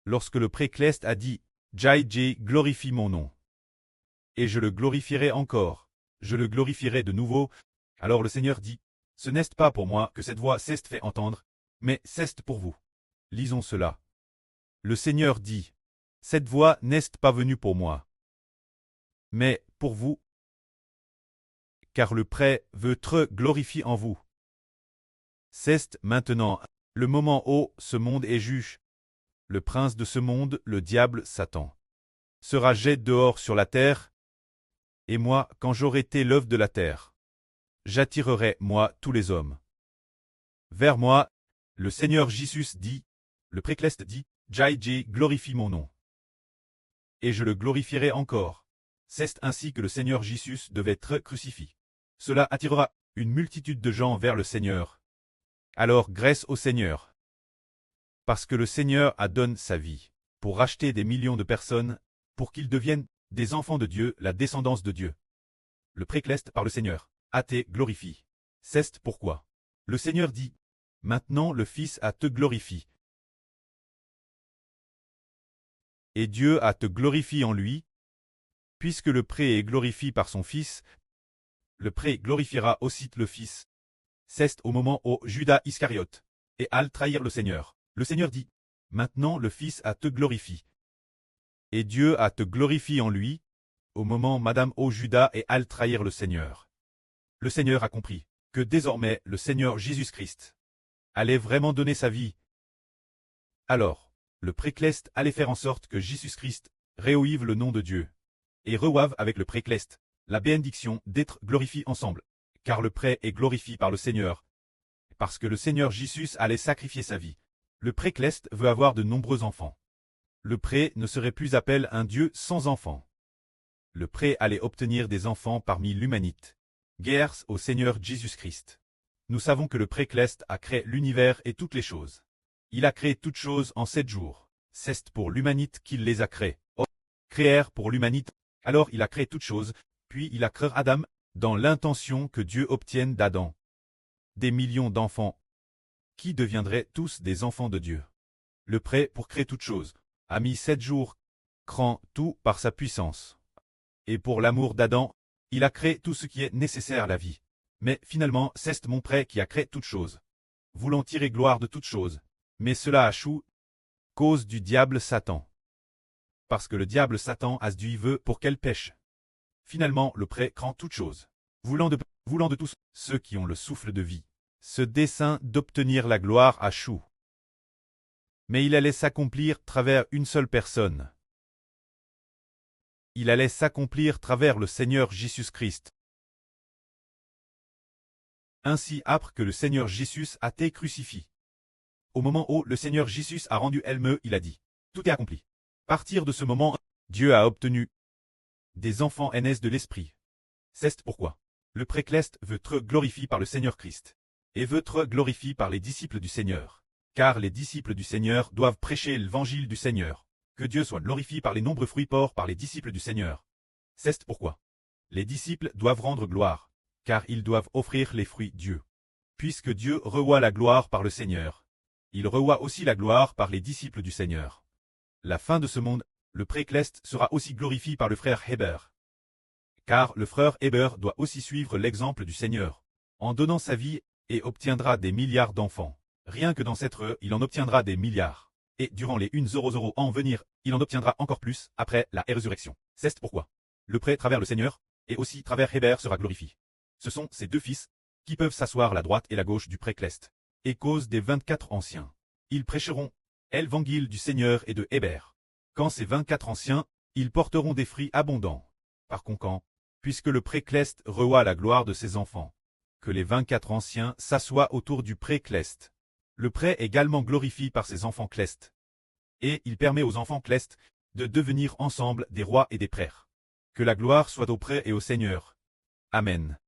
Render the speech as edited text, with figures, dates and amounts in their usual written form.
lorsque le précleste a dit « Jai glorifie mon nom. Et je le glorifierai encore, je le glorifierai de nouveau. » Alors le Seigneur dit « Ce n'est pas pour moi que cette voix s'est fait entendre, mais c'est pour vous. » Lisons cela. Le Seigneur dit « Cette voix n'est pas venue pour moi, mais pour vous, car le prêt veut être glorifié en vous. » C'est maintenant le moment où ce monde est juge. Le prince de ce monde, le diable Satan, sera jeté dehors sur la terre, et moi, quand j'aurai été l'œuvre de la terre, j'attirerai, moi, tous les hommes vers moi. Le Seigneur Jésus dit, le précleste dit, Jai glorifie mon nom. Et je le glorifierai encore. C'est ainsi que le Seigneur Jésus devait être crucifié. Cela attirera une multitude de gens vers le Seigneur. Alors grâce au Seigneur. Parce que le Seigneur a donné sa vie pour racheter des millions de personnes, pour qu'ils deviennent des enfants de Dieu, la descendance de Dieu. Le précleste par le Seigneur a été glorifié. C'est pourquoi le Seigneur dit, maintenant le Fils a te glorifié. Et Dieu a te glorifié en lui, puisque le pré est glorifié par son Fils, le pré glorifiera aussi le Fils. C'est au moment où Judas Iscariote et al trahir le Seigneur. Le Seigneur dit, maintenant le Fils a te glorifié. Et Dieu a te glorifié en lui, au moment Madame ô Judas et al trahir le Seigneur. Le Seigneur a compris que désormais le Seigneur Jésus-Christ allait vraiment donner sa vie. Alors, le précleste allait faire en sorte que Jésus-Christ réoive le nom de Dieu, et reoive avec le précleste la bénédiction d'être glorifiés ensemble, car le prêt est glorifié par le Seigneur, parce que le Seigneur Jésus allait sacrifier sa vie. Le précleste veut avoir de nombreux enfants. Le prêt ne serait plus appelé un Dieu sans enfants. Le prêt allait obtenir des enfants parmi l'humanité. Guerre au Seigneur Jésus-Christ. Nous savons que le précleste a créé l'univers et toutes les choses. Il a créé toutes choses en 7 jours. C'est pour l'humanité qu'il les a créées. Créer pour l'humanité. Alors il a créé toutes choses, puis il a créé Adam, dans l'intention que Dieu obtienne d'Adam des millions d'enfants, qui deviendraient tous des enfants de Dieu. Le prêt pour créer toutes choses a mis 7 jours, créant tout par sa puissance. Et pour l'amour d'Adam, il a créé tout ce qui est nécessaire à la vie. Mais finalement, c'est mon prêt qui a créé toutes choses. Voulant tirer gloire de toutes choses. Mais cela a échoué, cause du diable Satan. Parce que le diable Satan a dû y veut pour qu'elle pêche. Finalement, le prêt crant toutes choses. Voulant de tous ceux qui ont le souffle de vie. Ce dessein d'obtenir la gloire a échoué. Mais il allait s'accomplir travers une seule personne. Il allait s'accomplir travers le Seigneur Jésus-Christ. Ainsi après que le Seigneur Jésus a été crucifié. Au moment où le Seigneur Jésus a rendu Elme, il a dit, tout est accompli. À partir de ce moment, Dieu a obtenu des enfants aînés de l'Esprit. C'est pourquoi le précleste veut être glorifié par le Seigneur Christ, et veut être glorifié par les disciples du Seigneur. Car les disciples du Seigneur doivent prêcher l'évangile du Seigneur. Que Dieu soit glorifié par les nombreux fruits portés par les disciples du Seigneur. C'est pourquoi les disciples doivent rendre gloire, car ils doivent offrir les fruits Dieu. Puisque Dieu reçoit la gloire par le Seigneur, il reçoit aussi la gloire par les disciples du Seigneur. La fin de ce monde, le précleste sera aussi glorifié par le frère Héber. Car le frère Héber doit aussi suivre l'exemple du Seigneur, en donnant sa vie, et obtiendra des milliards d'enfants. Rien que dans cette heure, il en obtiendra des milliards. Et durant les 100 ans en venir, il en obtiendra encore plus, après la résurrection. C'est pourquoi le prêt travers le Seigneur, et aussi travers Héber sera glorifié. Ce sont ces deux fils, qui peuvent s'asseoir à la droite et la gauche du précleste. Et cause des 24 anciens. Ils prêcheront l'évangile du Seigneur et de Héber. Quand ces 24 anciens, ils porteront des fruits abondants. Par conséquent, puisque le précleste reçoit la gloire de ses enfants, que les 24 anciens s'assoient autour du précleste. Le prêt est également glorifié par ses enfants clestes. Et il permet aux enfants clestes de devenir ensemble des rois et des prêtres. Que la gloire soit au prêt et au Seigneur. Amen.